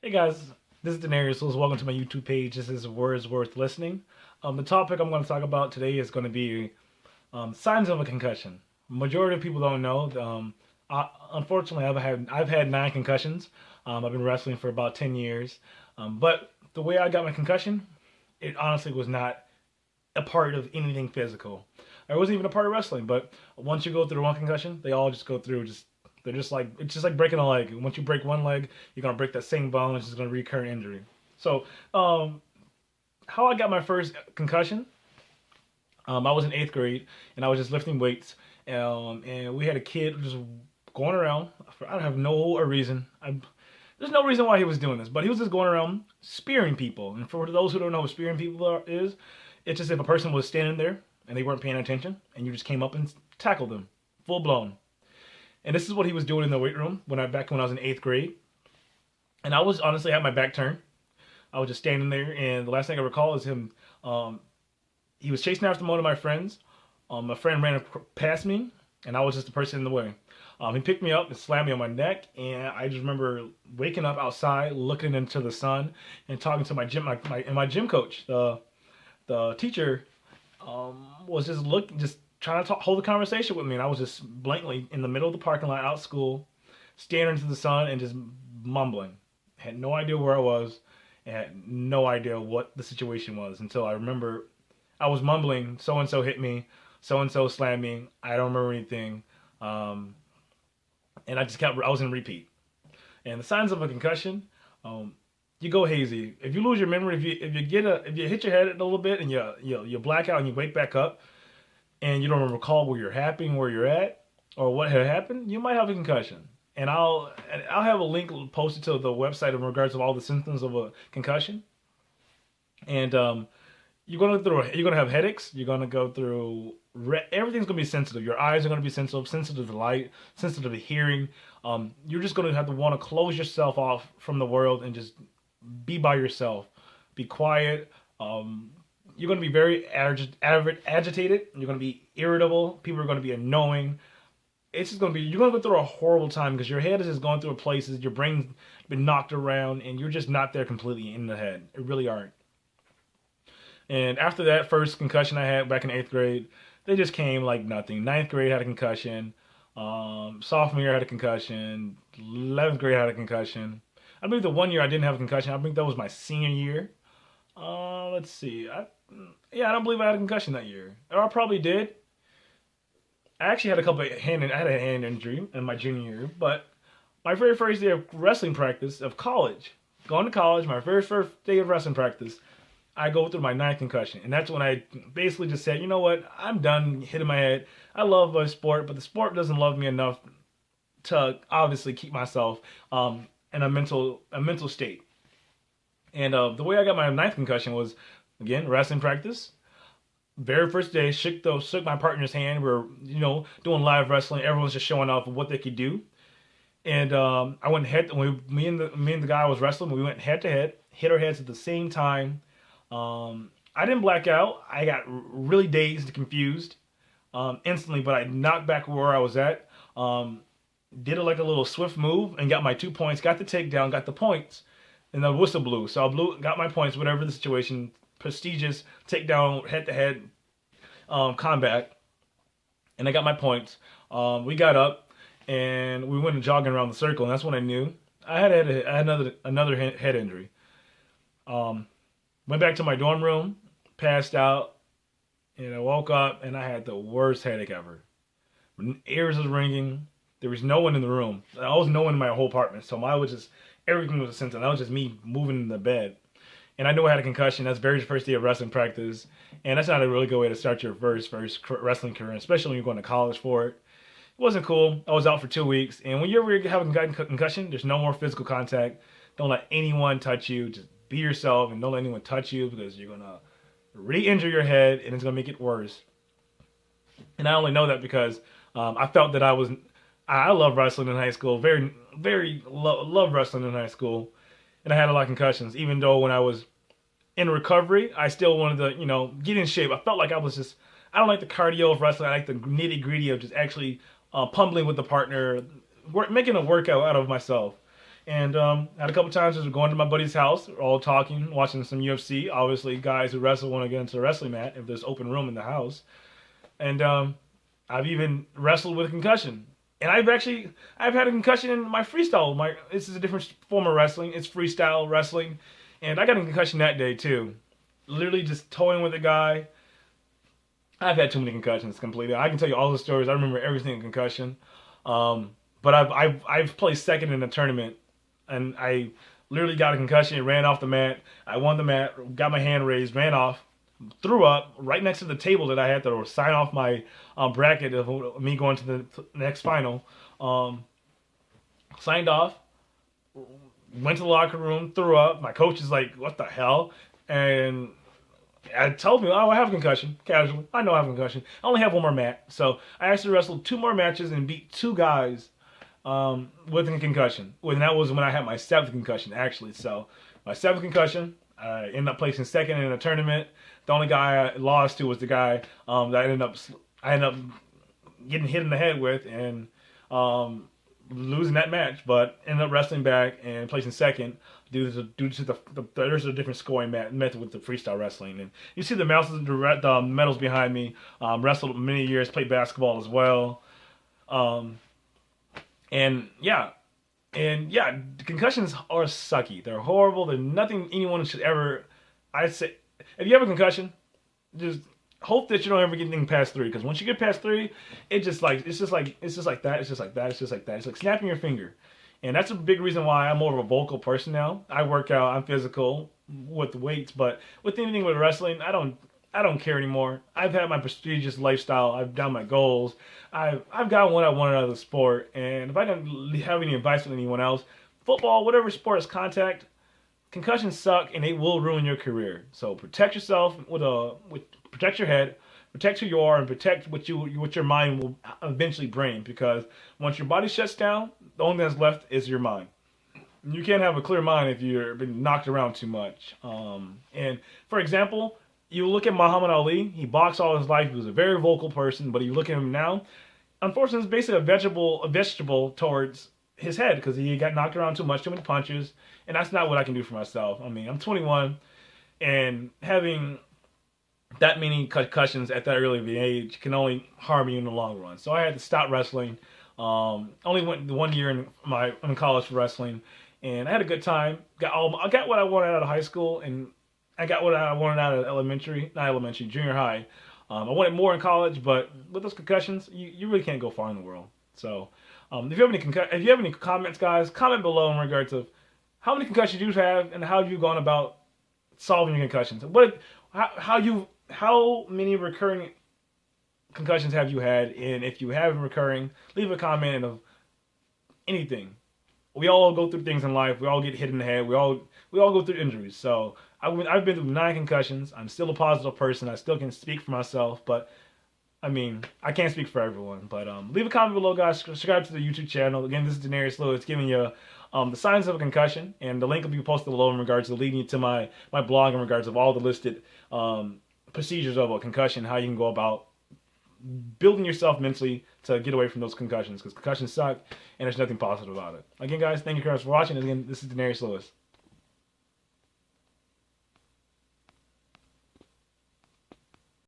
Hey guys, this is Denarius. Welcome to my YouTube page. This is Words Worth Listening. The topic I'm going to talk about today is going to be signs of a concussion. Majority of people don't know. Unfortunately, I've had 9 concussions. I've been wrestling for about 10 years. But the way I got my concussion, it honestly was not a part of anything physical. It wasn't even a part of wrestling. But once you go through one concussion, they all just go through. They're just like it's just like breaking a leg. Once you break one leg, you're gonna break that same bone. It's just gonna recur injury. So, how I got my first concussion? I was in 8th grade and I was just lifting weights. And we had a kid just going around. I don't have no reason. There's no reason why he was doing this, but he was just going around spearing people. And for those who don't know what spearing people is, it's just if a person was standing there and they weren't paying attention, and you just came up and tackled them, full blown. And this is what he was doing in the weight room back when I was in 8th grade. And I was honestly had my back turned. I was just standing there, and the last thing I recall is him. He was chasing after one of my friends. My friend ran past me, and I was just the person in the way. He picked me up and slammed me on my neck, and I just remember waking up outside, looking into the sun, and talking to my gym coach. The teacher was just trying to hold a conversation with me, and I was just blatantly in the middle of the parking lot out of school, staring into the sun and just mumbling. Had no idea where I was, and had no idea what the situation was until I remember I was mumbling, so and so hit me, so and so slammed me. I don't remember anything, and I was in repeat. And the signs of a concussion, you go hazy. If you lose your memory, if you hit your head a little bit and you black out and you wake back up and you don't recall where you're happening, where you're at, or what had happened, you might have a concussion. And I'll have a link posted to the website in regards to all the symptoms of a concussion. And you're gonna have headaches. You're gonna go through everything's gonna be sensitive. Your eyes are gonna be sensitive to light, sensitive to hearing. You're just gonna have to want to close yourself off from the world and just be by yourself. Be quiet. You're gonna be very agitated. You're gonna be irritable. People are gonna be annoying. It's just gonna be you're gonna go through a horrible time because your head is just going through places. Your brain's been knocked around, and you're just not there completely in the head. It really aren't. And after that first concussion I had back in 8th grade, they just came like nothing. Ninth grade had a concussion. Sophomore year I had a concussion. 11th grade I had a concussion. I believe the one year I didn't have a concussion, I think that was my senior year. Let's see. Yeah, I don't believe I had a concussion that year. Or I probably did. I actually had I had a hand injury in my junior year, but my very first day of wrestling practice of college, going to college, my very first day of wrestling practice, I go through my ninth concussion. And that's when I basically just said, you know what, I'm done hitting my head. I love my sport, but the sport doesn't love me enough to obviously keep myself in a mental state. And the way I got my ninth concussion was, again, wrestling practice. Very first day, shook my partner's hand. We were, doing live wrestling. Everyone's just showing off what they could do. And I went head. Me and the guy I was wrestling, we went head to head, hit our heads at the same time. I didn't black out. I got really dazed and confused instantly, but I knocked back where I was at. Did it like a little swift move and got my 2 points. Got the takedown, got the points, and the whistle blew. So got my points, whatever the situation. Prestigious takedown, head to head combat, and I got my points. We got up and we went jogging around the circle, and that's when I knew I had another head injury. Went back to my dorm room, passed out, and I woke up and I had the worst headache ever. Ears was ringing. There was no one in the room. There was no one in my whole apartment, so everything was a symptom. That was just me moving in the bed. And I knew I had a concussion. That's very first day of wrestling practice. And that's not a really good way to start your first wrestling career, especially when you're going to college for it. It wasn't cool. I was out for 2 weeks. And when you're having a concussion, there's no more physical contact. Don't let anyone touch you. Just be yourself and don't let anyone touch you because you're going to re-injure your head and it's going to make it worse. And I only know that because I felt that I love wrestling in high school. Very, very love wrestling in high school. And I had a lot of concussions. Even though when I was in recovery, I still wanted to, get in shape. I felt like I don't like the cardio of wrestling. I like the nitty gritty of just actually pummeling with the partner, making a workout out of myself. And had a couple times just going to my buddy's house, all talking, watching some UFC. Obviously, guys who wrestle want to get into the wrestling mat if there's open room in the house. And I've even wrestled with a concussion. And I've had a concussion in my freestyle. This is a different form of wrestling. It's freestyle wrestling, and I got a concussion that day too. Literally just towing with a guy. I've had too many concussions completely. I can tell you all the stories. I remember every single concussion. But I've placed second in a tournament, and I literally got a concussion. Ran off the mat. I won the mat. Got my hand raised. Ran off. Threw up right next to the table that I had to sign off my bracket of me going to the next final. Signed off. Went to the locker room. Threw up. My coach is like, "What the hell?" And I told me, "Oh, I have a concussion." Casually, I know I have a concussion. I only have one more match, so I actually wrestled 2 more matches and beat 2 guys with a concussion. And that was when I had my 7th concussion, actually. So my 7th concussion, I ended up placing second in a tournament. The only guy I lost to was the guy that I ended up getting hit in the head with and losing that match, but ended up wrestling back and placing second due to there's a different scoring method with the freestyle wrestling. And you see the medals behind me. Wrestled many years, played basketball as well. And yeah, concussions are sucky. They're horrible. They're nothing anyone should ever. I'd say if you have a concussion, just hope that you don't ever get anything past 3. Because once you get past 3, it's just like that. It's just like that. It's just like that. It's like snapping your finger. And that's a big reason why I'm more of a vocal person now. I work out. I'm physical with weights, but with anything with wrestling, I don't care anymore. I've had my prestigious lifestyle. I've done my goals. I've got what I wanted out of the sport. And if I don't have any advice with anyone else, football, whatever sport is contact, concussions suck and they will ruin your career. So protect yourself protect your head, protect who you are, and protect what your mind will eventually bring. Because once your body shuts down, the only thing that's left is your mind. You can't have a clear mind if you've been knocked around too much. And for example, you look at Muhammad Ali. He boxed all his life. He was a very vocal person, but you look at him now. Unfortunately, it's basically a vegetable towards his head because he got knocked around too much, too many punches, and that's not what I can do for myself. I mean, I'm 21, and having that many concussions at that early of an age can only harm you in the long run. So I had to stop wrestling. Only went 1 year in college for wrestling, and I had a good time. I got what I wanted out of high school, and I got what I wanted out of junior high. I wanted more in college, but with those concussions, you really can't go far in the world. So, if you have any comments, guys, comment below in regards to how many concussions you have and how you've gone about solving your concussions. How many recurring concussions have you had? And if you have recurring, leave a comment of anything. We all go through things in life. We all get hit in the head. We all go through injuries. So I've been through 9 concussions. I'm still a positive person. I still can speak for myself, but I mean, I can't speak for everyone. But leave a comment below, guys. Subscribe to the YouTube channel. Again, this is Denarius Lewis giving you the signs of a concussion, and the link will be posted below in regards to leading you to my blog in regards of all the listed procedures of a concussion, how you can go about building yourself mentally to get away from those concussions, because concussions suck and there's nothing positive about it. Again, guys, thank you guys for watching. And again, this is Denarius Lewis.